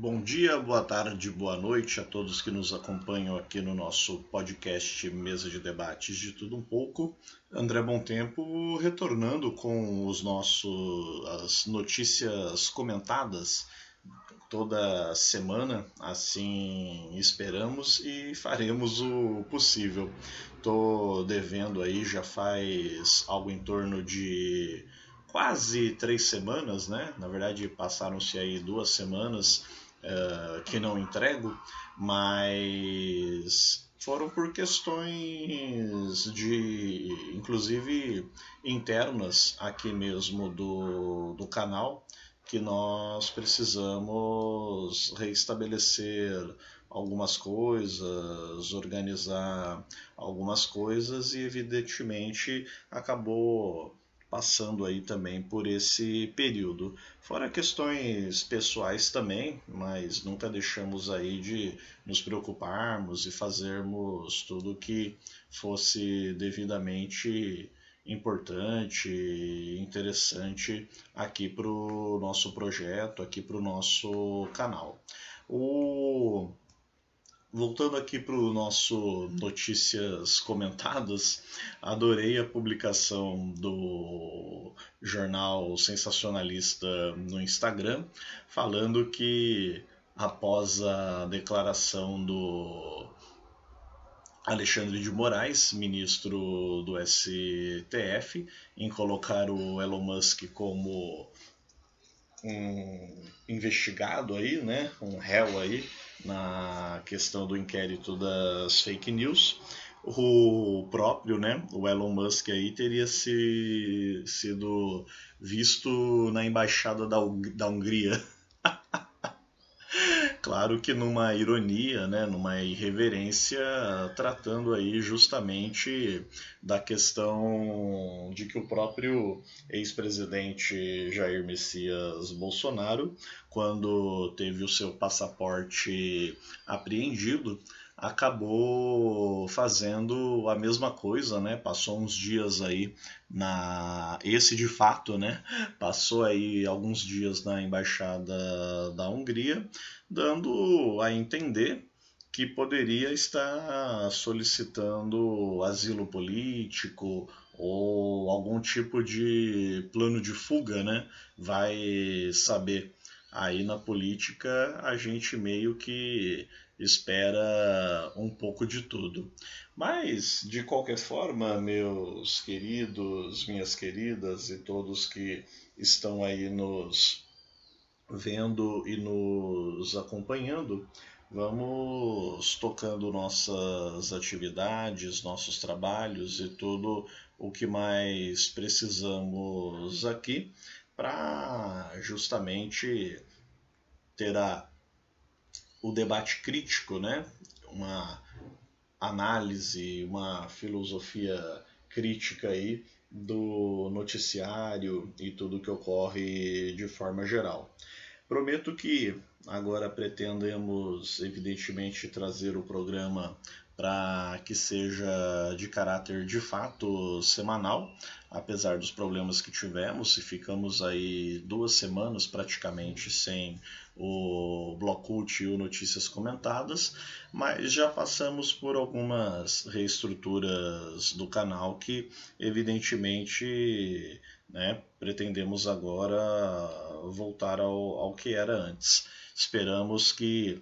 Bom dia, boa tarde, boa noite a todos que nos acompanham aqui no nosso podcast Mesa de Debates de Tudo Um Pouco. André Bom Tempo retornando com as notícias comentadas toda semana, assim esperamos e faremos o possível. Estou devendo aí já faz algo em torno de quase 3 semanas, né? Na verdade passaram-se aí 2 semanas que não entrego, mas foram por questões inclusive internas aqui mesmo do canal, que nós precisamos reestabelecer algumas coisas, organizar algumas coisas e evidentemente acabou passando aí também por esse período. Fora questões pessoais também, mas nunca deixamos aí de nos preocuparmos e fazermos tudo o que fosse devidamente importante e interessante aqui para o nosso projeto, aqui para o nosso canal. Voltando aqui para o nosso Notícias Comentadas, adorei a publicação do jornal sensacionalista no Instagram, falando que após a declaração do Alexandre de Moraes, ministro do STF, em colocar o Elon Musk como um investigado aí, né, um réu aí na questão do inquérito das fake news, o próprio, né, o Elon Musk aí teria sido visto na embaixada da Hungria. Claro que numa ironia, né, numa irreverência, tratando aí justamente da questão de que o próprio ex-presidente Jair Messias Bolsonaro, quando teve o seu passaporte apreendido, acabou fazendo a mesma coisa, né? Passou uns dias aí esse de fato, né? Passou aí alguns dias na embaixada da Hungria, dando a entender que poderia estar solicitando asilo político ou algum tipo de plano de fuga, né? Vai saber. Aí na política a gente meio que espera um pouco de tudo. Mas, de qualquer forma, meus queridos, minhas queridas e todos que estão aí nos vendo e nos acompanhando, vamos tocando nossas atividades, nossos trabalhos e tudo o que mais precisamos aqui para justamente ter o debate crítico, né? Uma análise, uma filosofia crítica aí do noticiário e tudo que ocorre de forma geral. Prometo que agora pretendemos, evidentemente, trazer o programa para que seja de caráter de fato semanal, apesar dos problemas que tivemos, e ficamos aí 2 semanas praticamente sem o Blocult e o Notícias Comentadas, mas já passamos por algumas reestruturas do canal que evidentemente, né, pretendemos agora voltar ao que era antes. Esperamos que,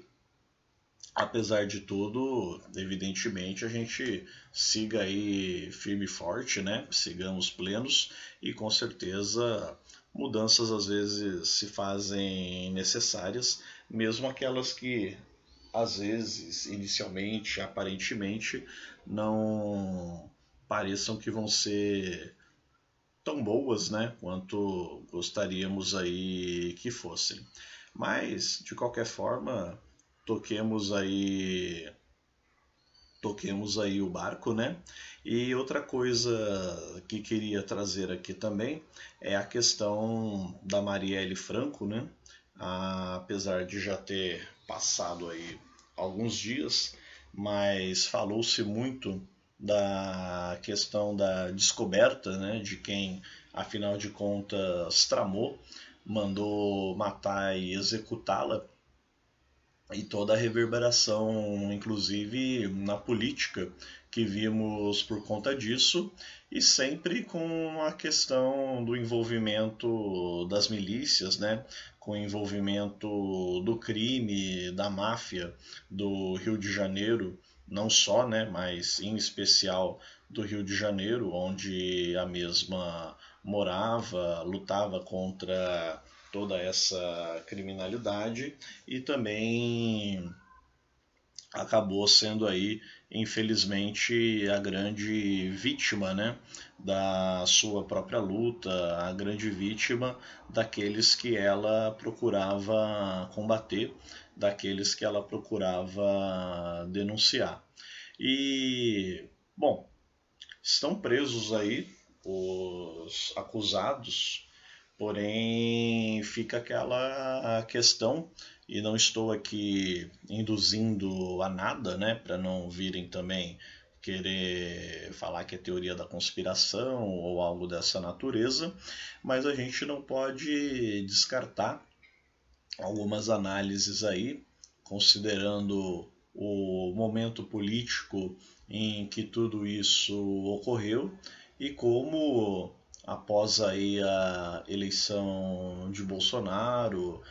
apesar de tudo, evidentemente a gente siga aí firme e forte, né? Sigamos plenos e com certeza mudanças às vezes se fazem necessárias, mesmo aquelas que às vezes, inicialmente, aparentemente, não pareçam que vão ser tão boas, né, quanto gostaríamos aí que fossem. Mas, de qualquer forma, toquemos aí toquemos aí o barco, né? E outra coisa que queria trazer aqui também é a questão da Marielle Franco, né? Apesar de já ter passado aí alguns dias, mas falou-se muito da questão da descoberta, né, de quem, afinal de contas, tramou, mandou matar e executá-la e toda a reverberação, inclusive na política, que vimos por conta disso, e sempre com a questão do envolvimento das milícias, né? Com o envolvimento do crime, da máfia do Rio de Janeiro, não só, né? Mas em especial do Rio de Janeiro, onde a mesma morava, lutava contra toda essa criminalidade e também acabou sendo aí, infelizmente, a grande vítima, né, da sua própria luta, a grande vítima daqueles que ela procurava combater, daqueles que ela procurava denunciar. E, bom, estão presos aí os acusados. Porém, fica aquela questão, e não estou aqui induzindo a nada, né, para não virem também querer falar que é teoria da conspiração ou algo dessa natureza, mas a gente não pode descartar algumas análises aí, considerando o momento político em que tudo isso ocorreu e como após aí a eleição de Bolsonaro,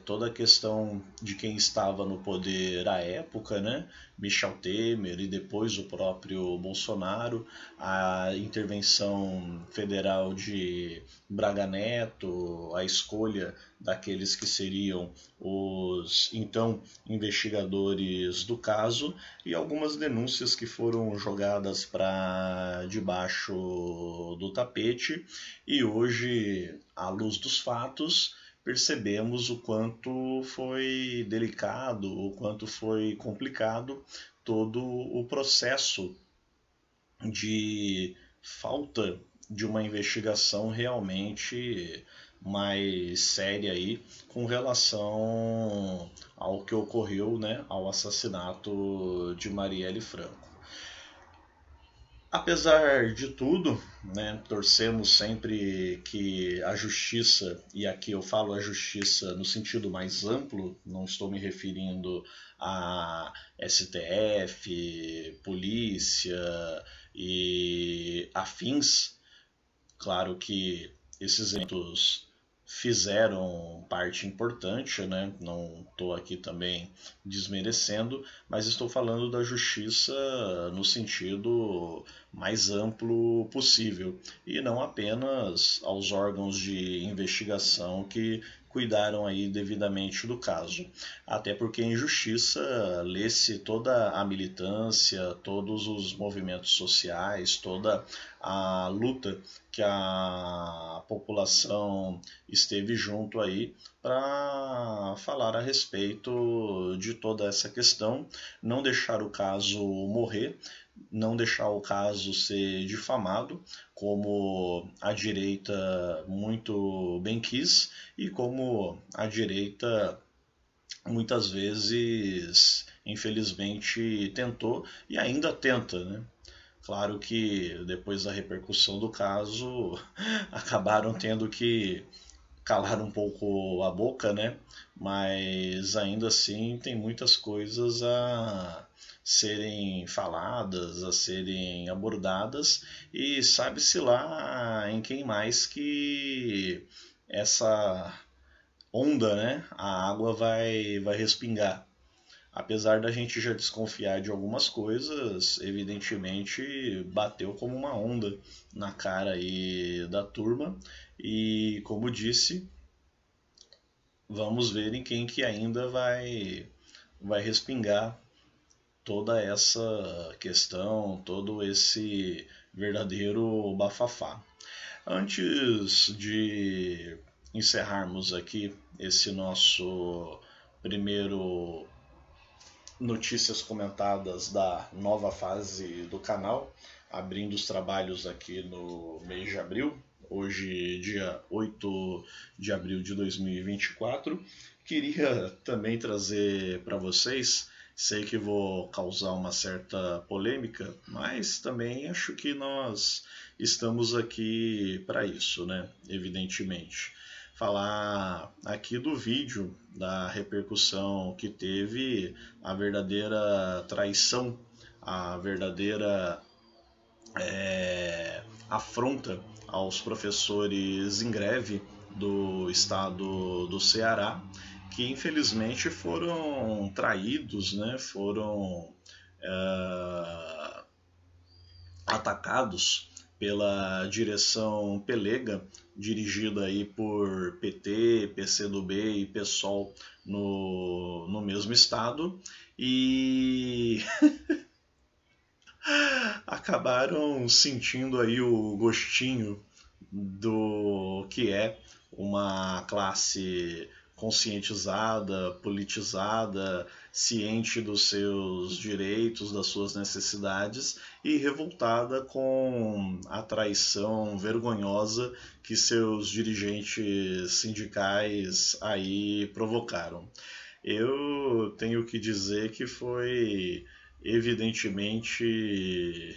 toda a questão de quem estava no poder à época, né? Michel Temer e depois o próprio Bolsonaro, a intervenção federal de Braga Neto, a escolha daqueles que seriam os então investigadores do caso e algumas denúncias que foram jogadas para debaixo do tapete e hoje, à luz dos fatos, percebemos o quanto foi delicado, o quanto foi complicado todo o processo de falta de uma investigação realmente mais séria aí com relação ao que ocorreu, né, ao assassinato de Marielle Franco. Apesar de tudo, né, torcemos sempre que a justiça, e aqui eu falo a justiça no sentido mais amplo, não estou me referindo a STF, polícia e afins. Claro que esses eventos fizeram parte importante, né? Não estou aqui também desmerecendo, mas estou falando da justiça no sentido mais amplo possível e não apenas aos órgãos de investigação que cuidaram aí devidamente do caso. Até porque em justiça lê-se toda a militância, todos os movimentos sociais, toda a luta que a população esteve junto aí para falar a respeito de toda essa questão, não deixar o caso morrer, não deixar o caso ser difamado, como a direita muito bem quis e como a direita muitas vezes, infelizmente, tentou e ainda tenta, né? Claro que depois da repercussão do caso acabaram tendo que calar um pouco a boca, né? Mas ainda assim tem muitas coisas a serem faladas, a serem abordadas e sabe-se lá em quem mais que essa onda, né? A água vai respingar. Apesar da gente já desconfiar de algumas coisas, evidentemente bateu como uma onda na cara aí da turma e, como disse, vamos ver em quem que ainda vai respingar toda essa questão, todo esse verdadeiro bafafá. Antes de encerrarmos aqui esse nosso primeiro notícias comentadas da nova fase do canal, abrindo os trabalhos aqui no mês de abril, hoje dia 8 de abril de 2024. Queria também trazer para vocês, sei que vou causar uma certa polêmica, mas também acho que nós estamos aqui para isso, né? Evidentemente. falar aqui do vídeo, da repercussão que teve, a verdadeira traição, a verdadeira afronta aos professores em greve do estado do Ceará, que infelizmente foram traídos, né? Foram atacados pela direção Pelega, dirigida aí por PT, PCdoB e PSOL no mesmo estado, e acabaram sentindo aí o gostinho do que é uma classe conscientizada, politizada, ciente dos seus direitos, das suas necessidades e revoltada com a traição vergonhosa que seus dirigentes sindicais aí provocaram. Eu tenho que dizer que foi evidentemente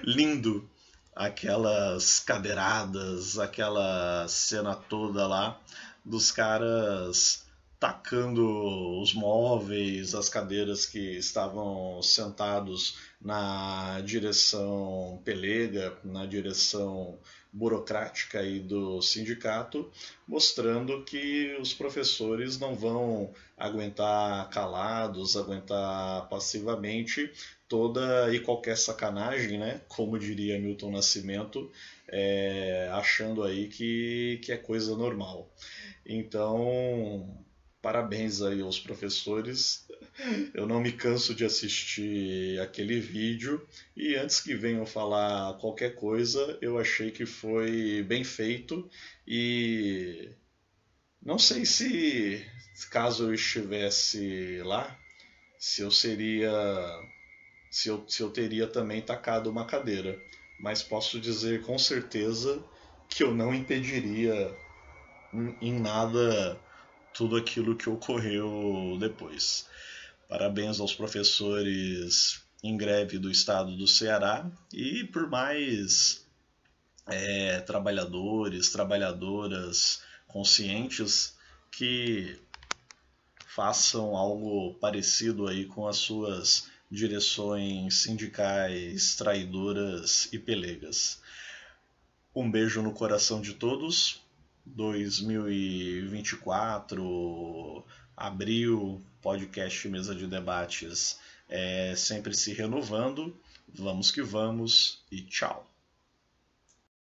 lindo aquelas cadeiradas, aquela cena toda lá dos caras tacando os móveis, as cadeiras que estavam sentados na direção pelega, na direção burocrática aí do sindicato, mostrando que os professores não vão aguentar calados, aguentar passivamente toda e qualquer sacanagem, né? Como diria Milton Nascimento, achando aí que é coisa normal. Então, parabéns aí aos professores. Eu não me canso de assistir aquele vídeo e antes que venham falar qualquer coisa, eu achei que foi bem feito e não sei se caso eu estivesse lá, se eu seria se eu teria também tacado uma cadeira, mas posso dizer com certeza que eu não impediria em nada tudo aquilo que ocorreu depois. Parabéns aos professores em greve do estado do Ceará e por mais trabalhadores, trabalhadoras conscientes que façam algo parecido aí com as suas direções sindicais traidoras e pelegas. Um beijo no coração de todos. 2024, abril, podcast Mesa de Debates sempre se renovando. Vamos que vamos e tchau.